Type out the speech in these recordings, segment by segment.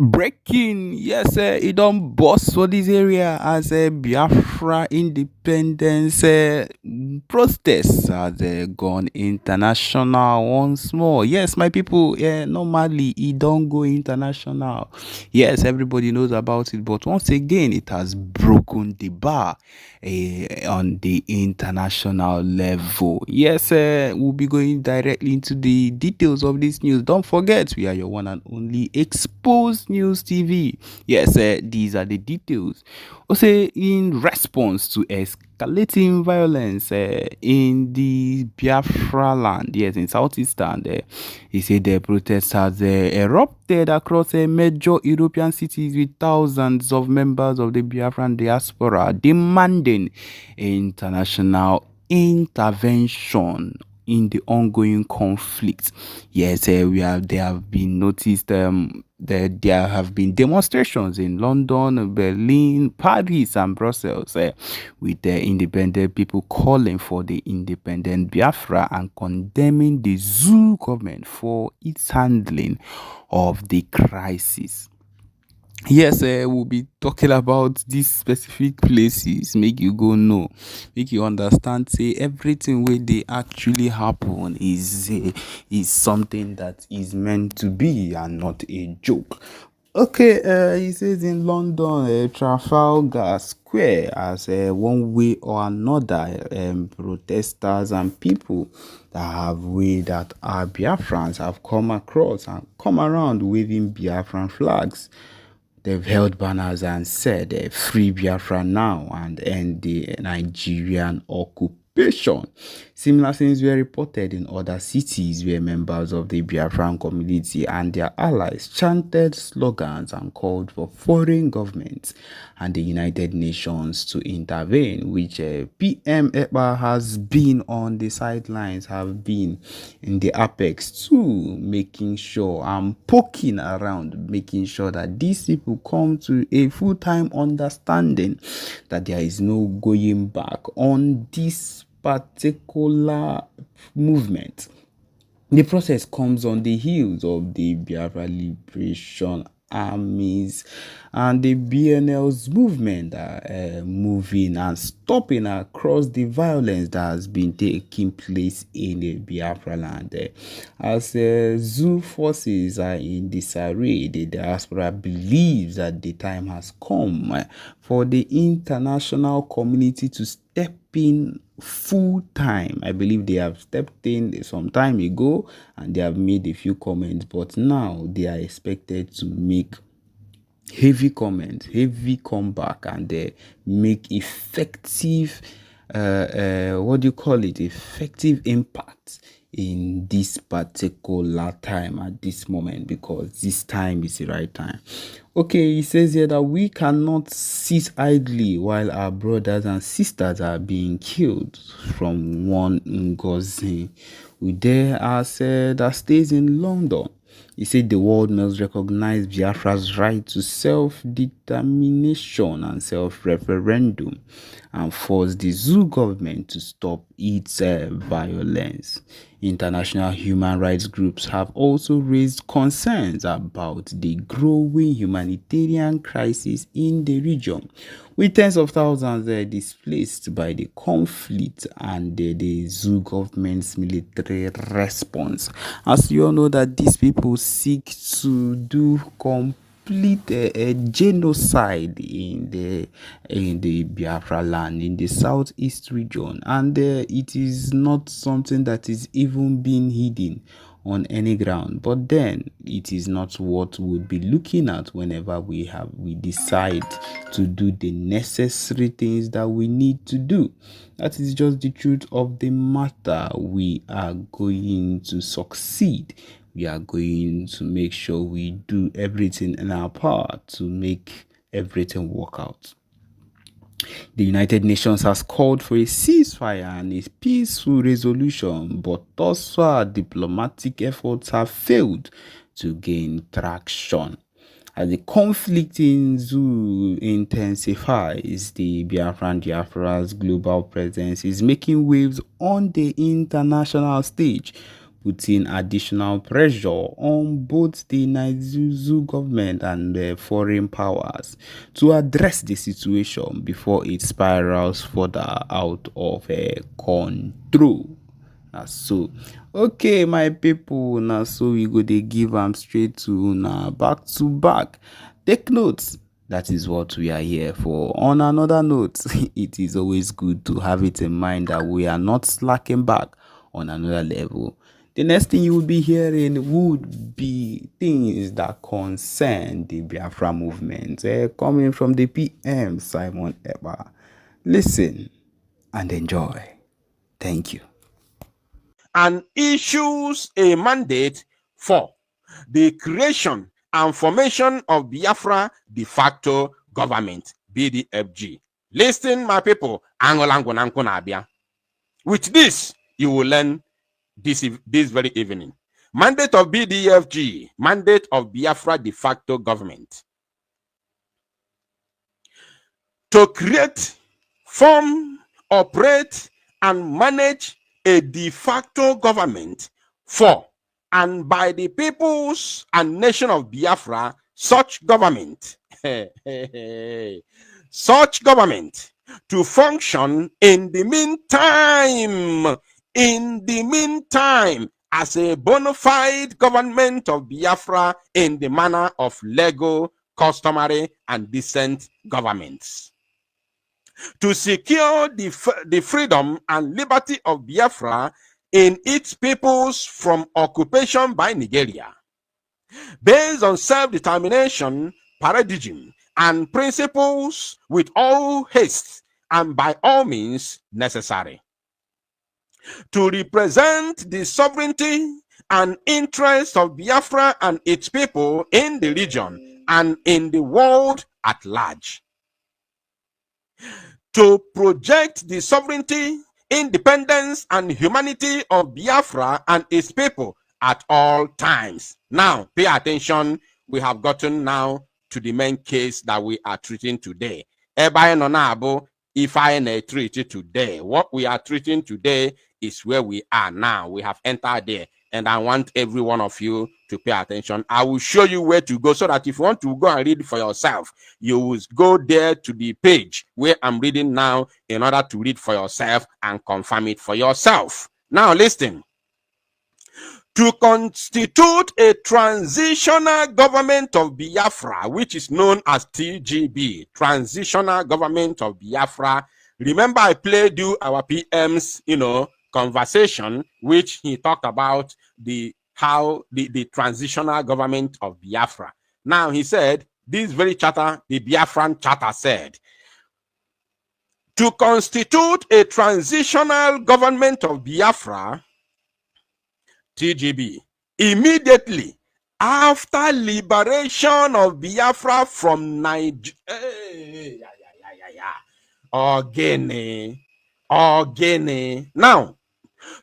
Breaking, yes, it don't bust for this area as a Biafra independence protests has gone international once more. Yes, my people, normally it don't go international. Yes, everybody knows about it, but once again, it has broken the bar on the international level. Yes, we'll be going directly into the details of this news. Don't forget, we are your one and only Exposed News TV. Yes, these are the details. Also, in response to escalating violence in the Biafra land, yes, in southeastern, he said the protests has erupted across major European cities with thousands of members of the Biafran diaspora demanding international intervention in the ongoing conflict. Yes, there have been noticed that there have been demonstrations in London, Berlin, Paris, and Brussels with the independent people calling for the independent Biafra and condemning the zoo government for its handling of the crisis. Yes, we'll be talking about these specific places, make you go know, make you understand, say everything where they actually happen is something that is meant to be and not a joke. Okay, he says in London, Trafalgar Square, as one way or another, protesters and people that are Biafrans have come across and come around waving Biafran flags. They've held banners and said, "Free Biafra now and end the Nigerian occupation." Similar things were reported in other cities where members of the Biafran community and their allies chanted slogans and called for foreign governments and the United Nations to intervene, which PM Ekpa has been on the sidelines, have been in the apex too, making sure and poking around, making sure that these people come to a full-time understanding that there is no going back on this particular movement. The process comes on the heels of the Biafra Liberation Armies and the BNL's movement moving and stopping across the violence that has been taking place in the Biafra land. As zoo forces are in disarray, the diaspora believes that the time has come for the international community to step in full time. I believe they have stepped in some time ago and they have made a few comments, but now they are expected to make heavy comments, heavy comeback, and they make effective what do you call it, effective impact in this particular time at this moment, because this time is the right time. Okay, he says here that we cannot sit idly while our brothers and sisters are being killed from one Ngozi Ude that stays in London. He said the world must recognize Biafra's right to self-determination and self-referendum and force the zoo government to stop its violence. International human rights groups have also raised concerns about the growing humanitarian crisis in the region, with tens of thousands displaced by the conflict and the zoo government's military response. As you all know that these people seek to do complete a genocide in the Biafra land, in the southeast region, and it is not something that is even being hidden on any ground. But then it is not what we'll be looking at whenever we decide to do the necessary things that we need to do. That is just the truth of the matter. We are going to succeed. We are going to make sure we do everything in our power to make everything work out. The United Nations has called for a ceasefire and a peaceful resolution, but thus far diplomatic efforts have failed to gain traction. As the conflict in Zoo intensifies, the Biafra's global presence is making waves on the international stage, putting additional pressure on both the Nigeria government and the foreign powers to address the situation before it spirals further out of control. So okay, my people, now so we go dey give am straight to now back to back. Take notes. That is what we are here for. On another note, it is always good to have it in mind that we are not slacking back on another level. The next thing you will be hearing would be things that concern the Biafra movement, coming from the PM Simon Ekpa. Listen and enjoy. Thank you. And issues a mandate for the creation and formation of Biafra de facto government, BDFG. Listen, my people, with this, you will learn this very evening. Mandate of BDFG, mandate of Biafra de facto government. To create, form, operate, and manage a de facto government for and by the peoples and nation of Biafra, such government, such government to function in the meantime, as a bona fide government of Biafra in the manner of legal, customary, and decent governments. To secure the freedom and liberty of Biafra in its peoples from occupation by Nigeria, based on self-determination, paradigm, and principles with all haste and by all means necessary. To represent the sovereignty and interests of Biafra and its people in the region and in the world at large. To project the sovereignty, independence, and humanity of Biafra and its people at all times. Now, pay attention. We have gotten now to the main case that we are treating today. If I treat it today, what we are treating today is where we are now. We have entered there, and I want every one of you to pay attention. I will show you where to go so that if you want to go and read for yourself, you will go there to the page where I'm reading now in order to read for yourself and confirm it for yourself. Now listen. To constitute a transitional government of Biafra, which is known as TGB, Transitional Government of Biafra. Remember, I played you our PM's, conversation, which he talked about how the transitional government of Biafra. Now he said, this very charter, the Biafran charter said, to constitute a transitional government of Biafra, TGB, immediately after liberation of Biafra from Nigeria. Now,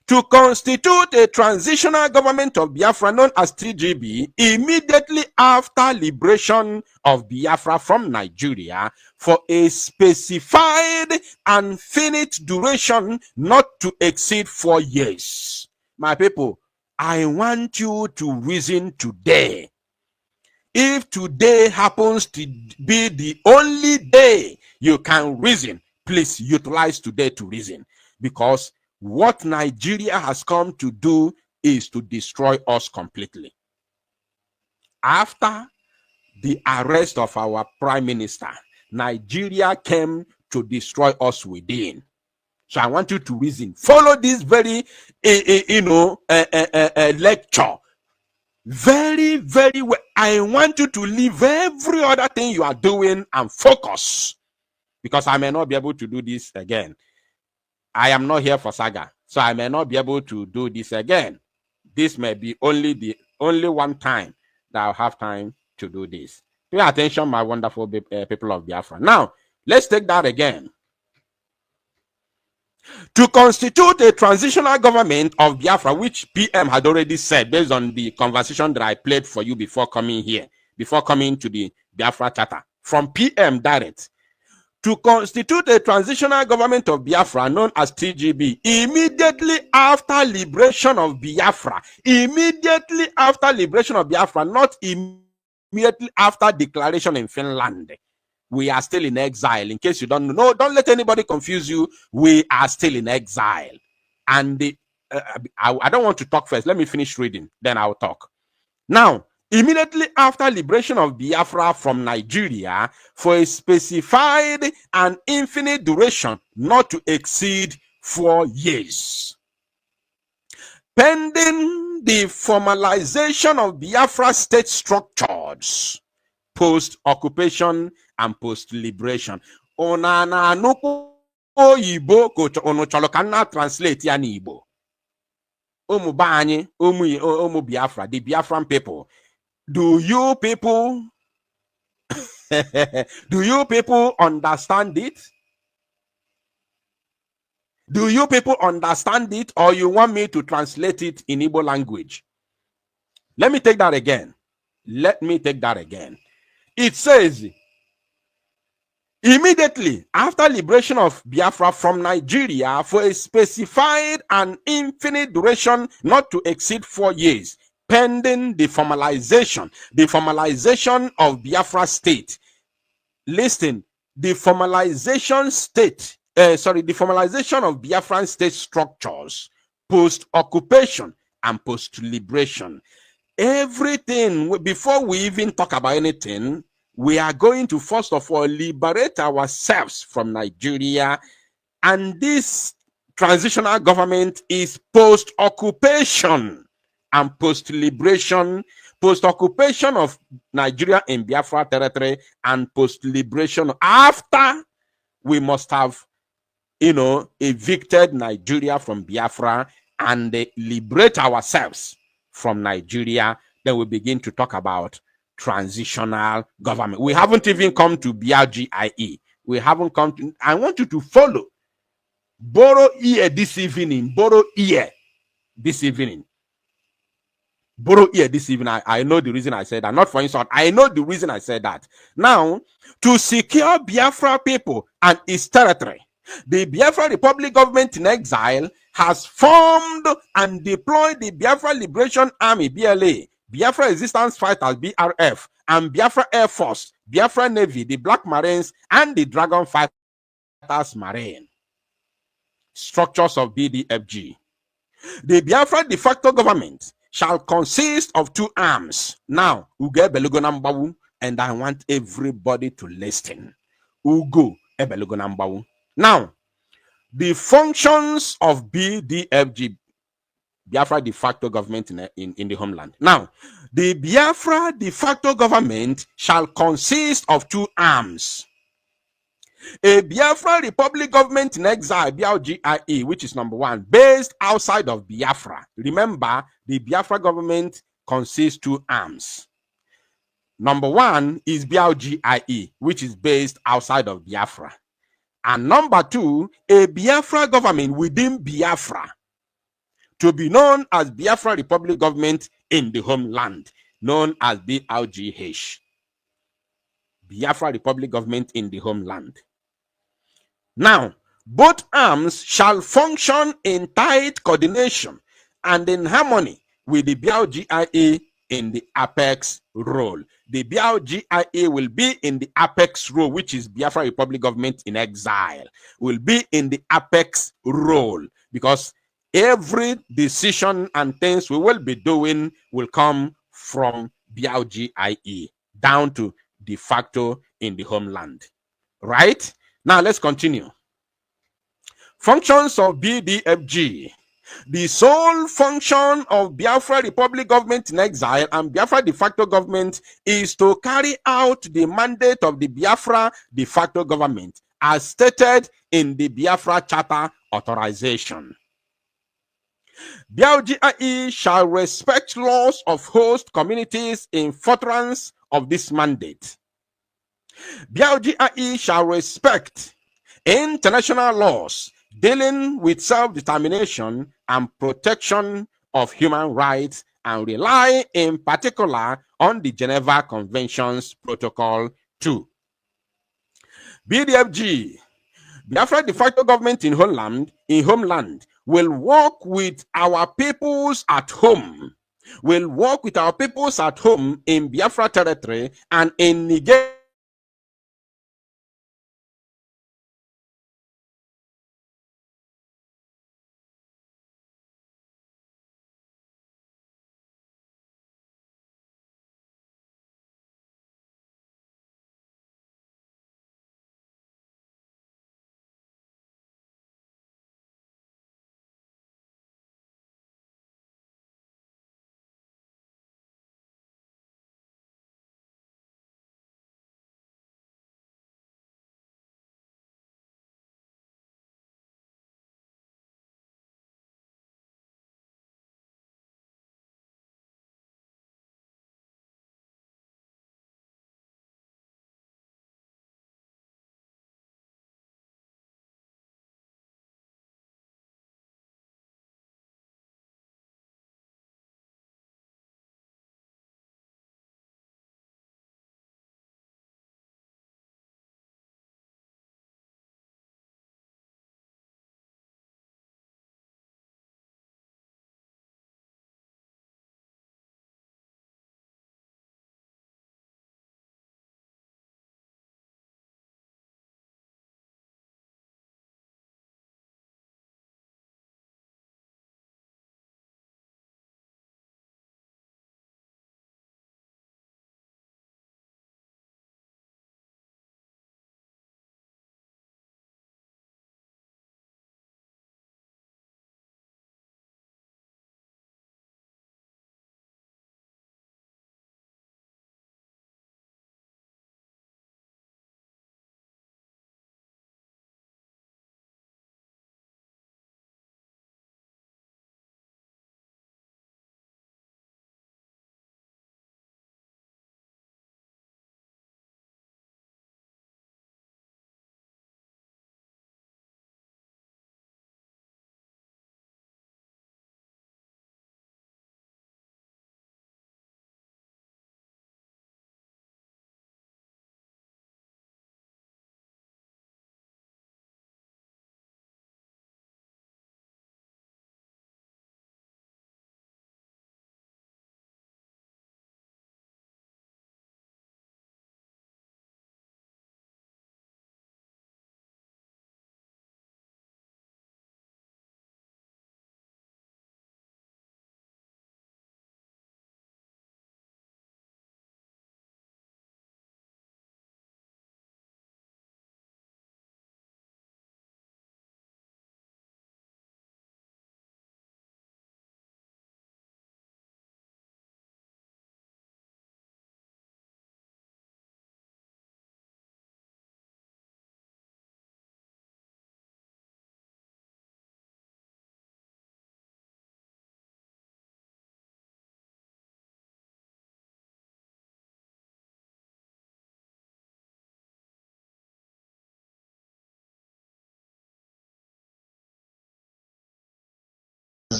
to constitute a transitional government of Biafra known as TGB immediately after liberation of Biafra from Nigeria for a specified and finite duration not to exceed 4 years. My people, I want you to reason today. If today happens to be the only day you can reason, please utilize today to reason. Because what Nigeria has come to do is to destroy us completely. After the arrest of our prime minister, Nigeria came to destroy us within. So I want you to reason. Follow this very, lecture very, very well. I want you to leave every other thing you are doing and focus, because I may not be able to do this again. I am not here for saga, so I may not be able to do this again. This may be only one time that I'll have time to do this. Pay attention, my wonderful people of Biafra. Now, let's take that again. To constitute a transitional government of Biafra, which PM had already said based on the conversation that I played for you before coming here, before coming to the Biafra charter, from PM direct. to constitute a transitional government of Biafra known as TGB immediately after liberation of Biafra. Immediately after liberation of Biafra, not immediately after declaration in Finland. We are still in exile. In case you don't know, don't let anybody confuse you. We are still in exile. And I don't want to talk first. Let me finish reading, then I'll talk. Now, immediately after liberation of Biafra from Nigeria for a specified and infinite duration not to exceed 4 years, pending the formalization of Biafra state structures, post-occupation and post-liberation. Ona nuku oyibo ko ono cholo kana translate ya n'Igbo. Omu banye, omu Biafra, the Biafran people. Do you people do you people understand it? Do you people understand it, or you want me to translate it in Igbo language? Let me take that again. Let me take that again. It says, immediately after liberation of Biafra from Nigeria for a specified and infinite duration not to exceed 4 years, pending the formalization of Biafra state. Listen, the formalization of Biafran state structures, post-occupation and post-liberation. Everything, before we even talk about anything, we are going to first of all liberate ourselves from Nigeria, and this transitional government is post-occupation and post-liberation, post-occupation of Nigeria in Biafra territory and post-liberation after we must have, evicted Nigeria from Biafra and liberate ourselves from Nigeria. Then we begin to talk about transitional government. We haven't even come to BRGIE. We haven't come to, I want you to follow. Borrow ear this evening. Borrow ear this evening. Borrow ear this evening. I know the reason I said that. Not for insult. I know the reason I said that. Now, to secure Biafra people and its territory, the Biafra Republic government in exile has formed and deployed the Biafra Liberation Army, BLA, Biafra Resistance Fighters, BRF, and Biafra Air Force, Biafra Navy, the Black Marines, and the Dragon Fighters Marine. Structures of BDFG. The Biafra de facto government shall consist of 2 arms. Now, Ugo Ebelugonambawu, and I want everybody to listen. Ugo Ebelugonambawu. Now, the functions of BDFG, Biafra de facto government in the homeland. Now, the Biafra de facto government shall consist of 2 arms. A Biafra Republic government in exile, BRGIE, which is number 1, based outside of Biafra. Remember, the Biafra government consists 2 arms. Number 1 is BRGIE, which is based outside of Biafra. And number 2, a Biafra government within Biafra, to be known as Biafra Republic government in the homeland, known as BRGH. Biafra Republic government in the homeland. Now, both arms shall function in tight coordination and in harmony with the BRGIA in the apex role. The BRGIA will be in the apex role, which is Biafra Republic government in exile, will be in the apex role, because every decision and things we will be doing will come from BRGIE down to de facto in the homeland. Right? Now let's continue. Functions of BDFG. The sole function of Biafra Republic government in exile and Biafra de facto government is to carry out the mandate of the Biafra de facto government as stated in the Biafra Charter authorization. BRGIE shall respect laws of host communities in furtherance of this mandate. BRGIE shall respect international laws dealing with self-determination and protection of human rights and rely in particular on the Geneva Convention's Protocol 2. BDFG, Biafra de facto government in homeland will work with our peoples at home. Will work with our peoples at home in Biafra territory and in Nigeria.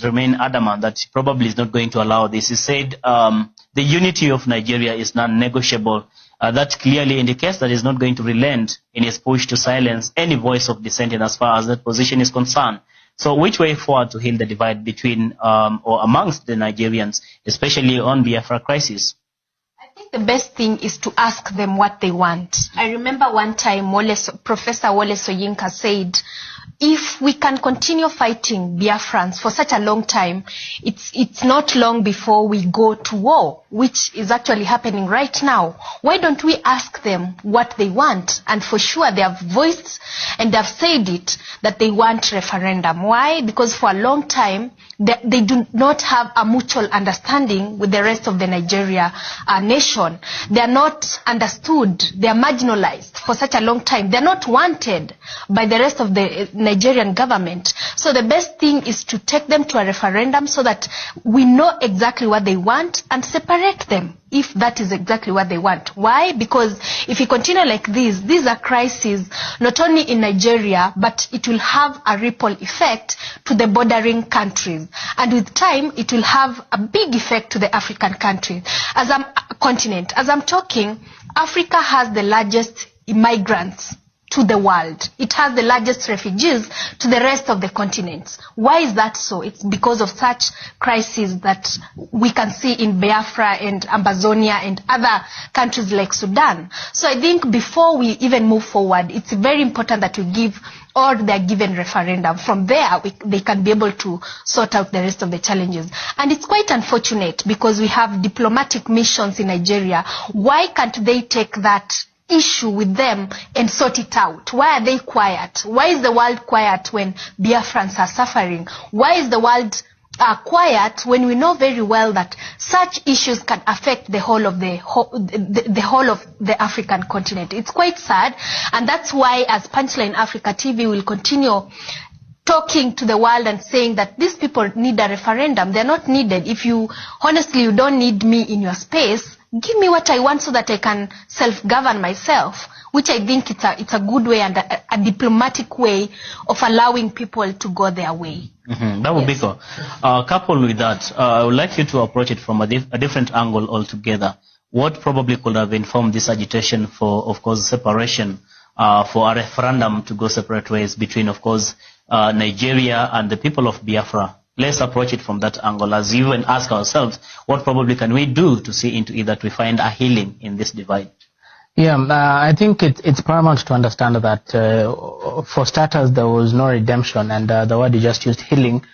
Remain adamant that he probably is not going to allow this. He said the unity of Nigeria is non-negotiable. That clearly indicates that he's not going to relent in his push to silence any voice of dissenting as far as that position is concerned. So which way forward to heal the divide between or amongst the Nigerians, especially on Biafra crisis? I think the best thing is to ask them what they want. I remember one time Professor Wole Soyinka said, if we can continue fighting Biafrans for such a long time, it's not long before we go to war, which is actually happening right now. Why don't we ask them what they want? And for sure they have voiced and they have said it, that they want referendum. Why? Because for a long time, they do not have a mutual understanding with the rest of the Nigeria nation. They are not understood. They are marginalized for such a long time. They are not wanted by the rest of the Nigerian government. So the best thing is to take them to a referendum so that we know exactly what they want and separate them if that is exactly what they want. Why? Because if we continue like this, these are crises not only in Nigeria, but it will have a ripple effect to the bordering countries. And with time, it will have a big effect to the African countries. As I'm talking, Africa has the largest immigrants to the world. It has the largest refugees to the rest of the continents. Why is that so? It's because of such crises that we can see in Biafra and Amazonia and other countries like Sudan. So I think before we even move forward, it's very important that we give or they're given referendum. From there, they can be able to sort out the rest of the challenges. And it's quite unfortunate because we have diplomatic missions in Nigeria. Why can't they take that issue with them and sort it out? Why are they quiet? Why is the world quiet when Biafrans are suffering? Why is the world quiet when we know very well that such issues can affect the whole of the African continent? It's quite sad, and that's why as Punchline Africa TV will continue talking to the world and saying that these people need a referendum. They're not needed. If you don't need me in your space, give me what I want so that I can self-govern myself, which I think it's a good way and a diplomatic way of allowing people to go their way. That would be cool. Coupled with that, I would like you to approach it from a different angle altogether. What probably could have informed this agitation for, of course, separation, for a referendum to go separate ways between, of course, Nigeria and the people of Biafra? Let's approach it from that angle as you and ask ourselves, what probably can we do to see into it that we find a healing in this divide? Yeah, I think it's paramount to understand that for starters, there was no redemption, and the word you just used, healing,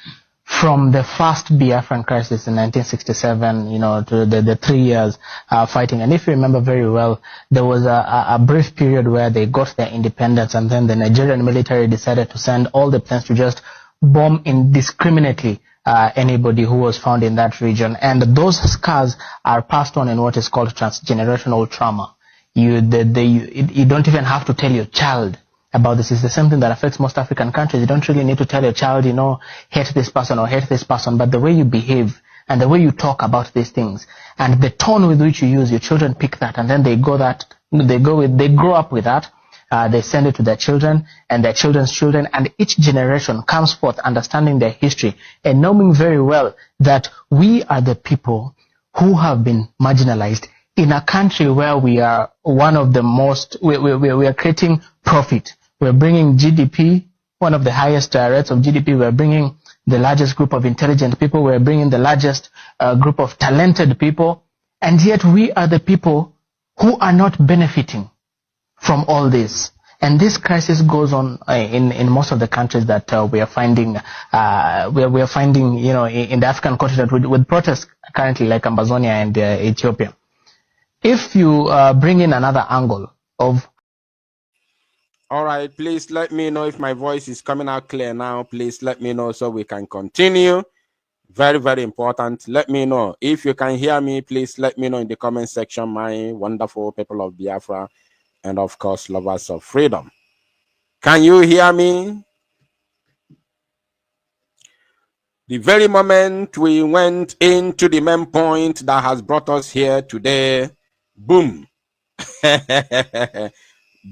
from the first Biafran crisis in 1967, to the 3 years fighting. And if you remember very well, there was a brief period where they got their independence, and then the Nigerian military decided to send all the planes to just bomb indiscriminately anybody who was found in that region. And those scars are passed on in what is called transgenerational trauma. You don't even have to tell your child about this. It's the same thing that affects most African countries. You don't really need to tell your child, hate this person or hate this person, but the way you behave and the way you talk about these things and the tone with which you use, your children pick that, and then they grow up with that. They send it to their children and their children's children, and each generation comes forth understanding their history and knowing very well that we are the people who have been marginalized in a country where we are one of the most, we are creating profit. We're bringing GDP, one of the highest rates of GDP. We're bringing the largest group of intelligent people. We're bringing the largest group of talented people. And yet we are the people who are not benefiting from all this. And this crisis goes on in most of the countries that we are finding, in the African continent with protests currently like Amazonia and Ethiopia. If you bring in another angle of... All right, please let me know if my voice is coming out clear now. Please let me know so we can continue. Very, very important. Let me know. If you can hear me, please let me know in the comment section, my wonderful people of Biafra and, of course, lovers of freedom. Can you hear me? The very moment we went into the main point that has brought us here today, boom.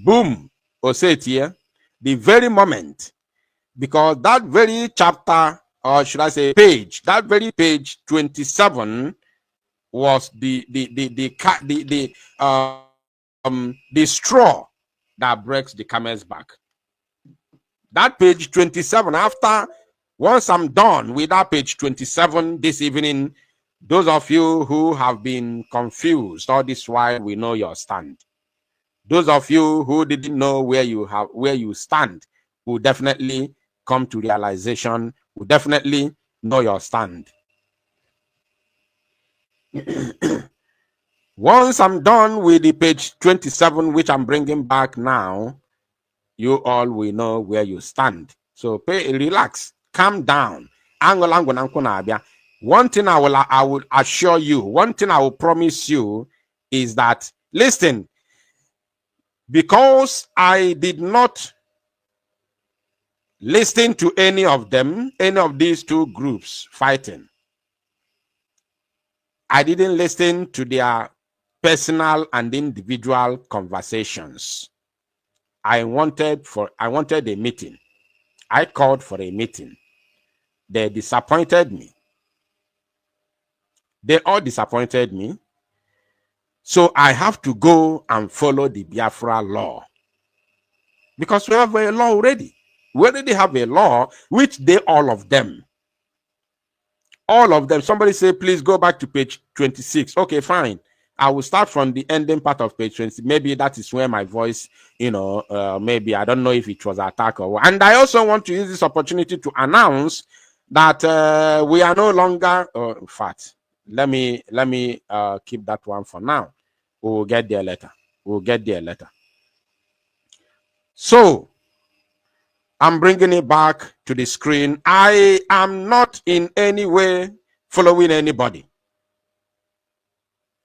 Boom. Osetia. The very moment. Because that very chapter, or should I say page, that very page 27 was the straw that breaks the camel's back. That page 27, once I'm done with that page 27 this evening, those of you who have been confused all this while, we know your stand. Those of you who didn't know where you stand will definitely come to realization, will definitely know your stand. Once I'm done with the page 27, which I'm bringing back now, you all will know where you stand. So relax, calm down. One thing I will assure you, one thing I will promise you is that, listen, because I did not listen to any of them, any of these two groups fighting, I didn't listen to their personal and individual conversations. I wanted a meeting. I called for a meeting. They disappointed me. They all disappointed me. So I have to go and follow the Biafra law. Because we have a law already. We already have a law which they, all of them. Somebody say, please go back to page 26. Okay, fine. I will start from the ending part of page 20. Maybe that is where my voice, maybe I don't know if it was an attack or what. And I also want to use this opportunity to announce that we are no longer, in fact, let me keep that one for now. We'll get there later. So, I'm bringing it back to the screen. I am not in any way following anybody.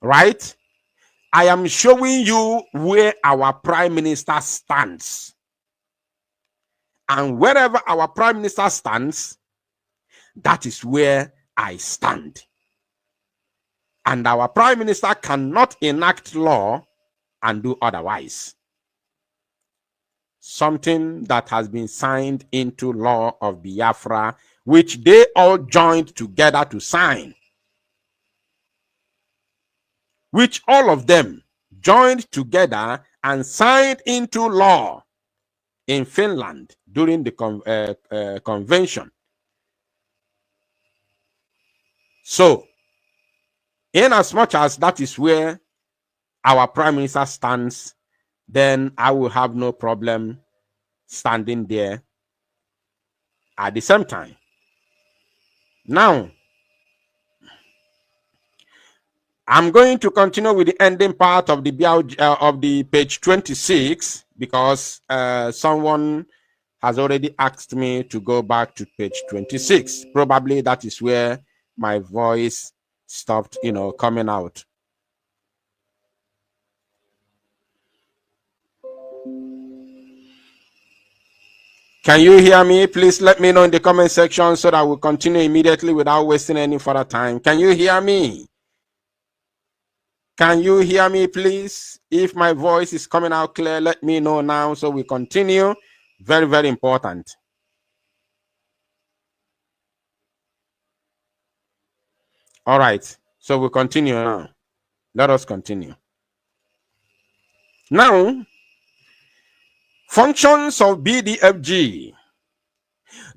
Right? I am showing you where our Prime Minister stands. And wherever our Prime Minister stands, that is where I stand. And our Prime Minister cannot enact law and do otherwise. Something that has been signed into law of Biafra, which they all joined together to sign. Which all of them joined together and signed into law in Finland during the convention. So, in as much as that is where our Prime Minister stands, then I will have no problem standing there at the same time. Now, I'm going to continue with the ending part of the page 26 because someone has already asked me to go back to page 26. Probably that is where my voice stopped, coming out. Can you hear me? Please let me know in the comment section so that we'll continue immediately without wasting any further time. Can you hear me? Can you hear me, please? If my voice is coming out clear, let me know now so we continue. Very, very important. All right. So we'll continue now. Let us continue. Now, functions of BDFG.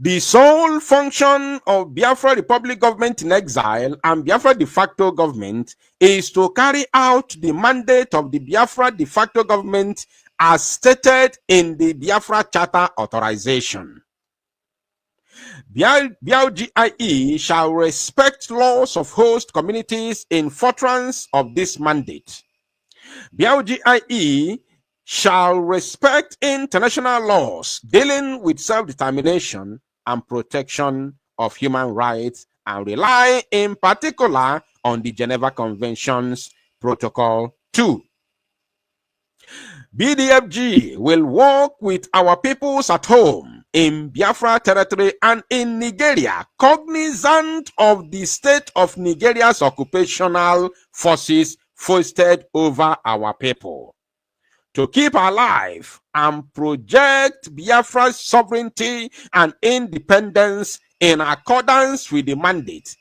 The sole function of Biafra Republic Government in Exile and Biafra de facto government is to carry out the mandate of the Biafra de facto government as stated in the Biafra Charter Authorization. BLGIE shall respect laws of host communities in furtherance of this mandate. BLGIE shall respect international laws dealing with self-determination and protection of human rights and rely in particular on the Geneva Convention's Protocol 2. BDFG will work with our peoples at home in Biafra territory and in Nigeria, cognizant of the state of Nigeria's occupational forces foisted over our people, to keep alive and project Biafra's sovereignty and independence in accordance with the mandate,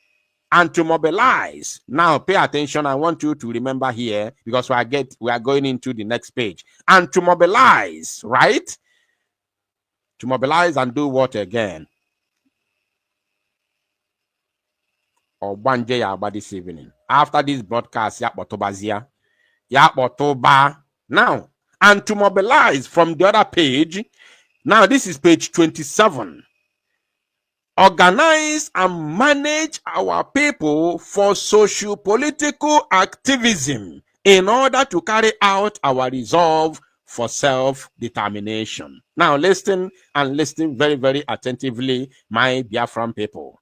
and to mobilize. Now, pay attention. I want you to remember here because we are going into the next page. And to mobilize, right? To mobilize and do what again? Or one day about this evening. After this broadcast, now, and to mobilize from the other page. Now, this is page 27. Organize and manage our people for socio-political activism in order to carry out our resolve for self-determination. Now, listen and listen very, very attentively, my Biafran people.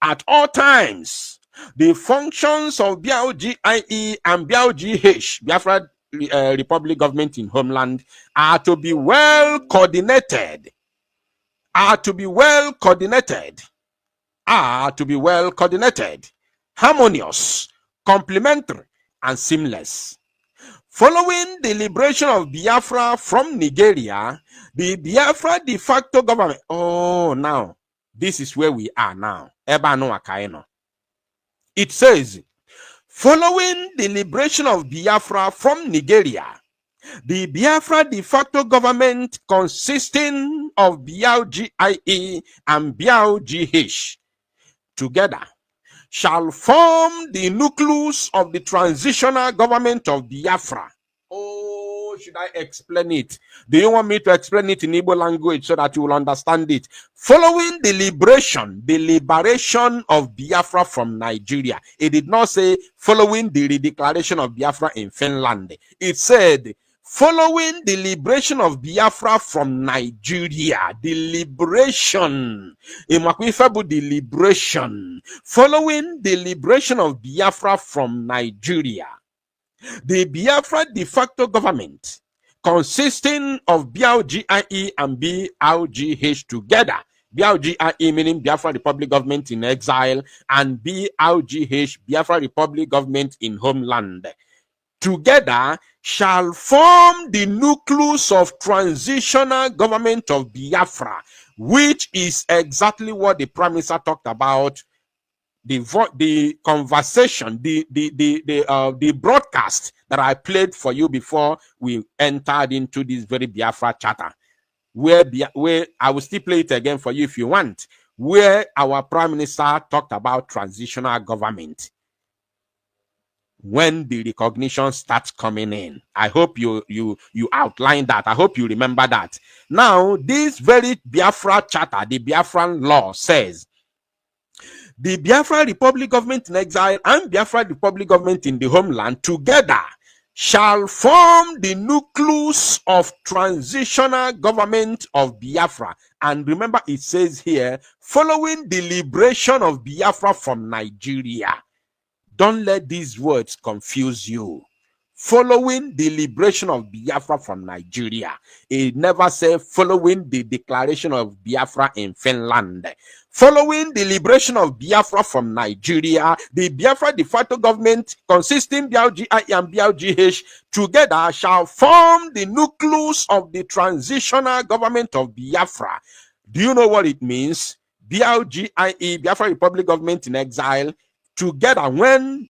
At all times, the functions of BLGIE and BLGH, Biafra Republic Government in Homeland, are to be well coordinated, harmonious, complementary, and seamless. Following the liberation of Biafra from Nigeria, the Biafra de facto government. Oh, now, this is where we are now. It says, following the liberation of Biafra from Nigeria, The Biafra de facto government consisting of BRGIE and BRGH together shall form the nucleus of the transitional government of Biafra. Oh, should I explain it? Do you want me to explain it in Igbo language so that you will understand it? Following the liberation of Biafra from Nigeria. It did not say following the redeclaration of Biafra in Finland. It said following the liberation of Biafra from Nigeria. The liberation. Following the liberation of Biafra from Nigeria. The Biafra de facto government, consisting of BRGIE and BRGH together, BRGIE meaning Biafra Republic Government in exile, and BRGH, Biafra Republic Government in homeland, together shall form the nucleus of transitional government of Biafra, which is exactly what the Prime Minister talked about. The conversation, the broadcast that I played for you before we entered into this very Biafra charter, where I will still play it again for you if you want, where our Prime Minister talked about transitional government when the recognition starts coming in. I hope you outline that. I hope you remember that. Now, this very Biafra charter, the Biafran law, says the Biafra Republic Government in exile and Biafra Republic Government in the homeland together shall form the nucleus of transitional government of Biafra. And remember, it says here, following the liberation of Biafra from Nigeria. Don't let these words confuse you. Following the liberation of Biafra from Nigeria. It never said following the declaration of Biafra in Finland. Following the liberation of Biafra from Nigeria, the Biafra de facto government consisting BRGI and BRGH together shall form the nucleus of the transitional government of Biafra. Do you know what it means? BRGIE, Biafra Republic Government in exile, together when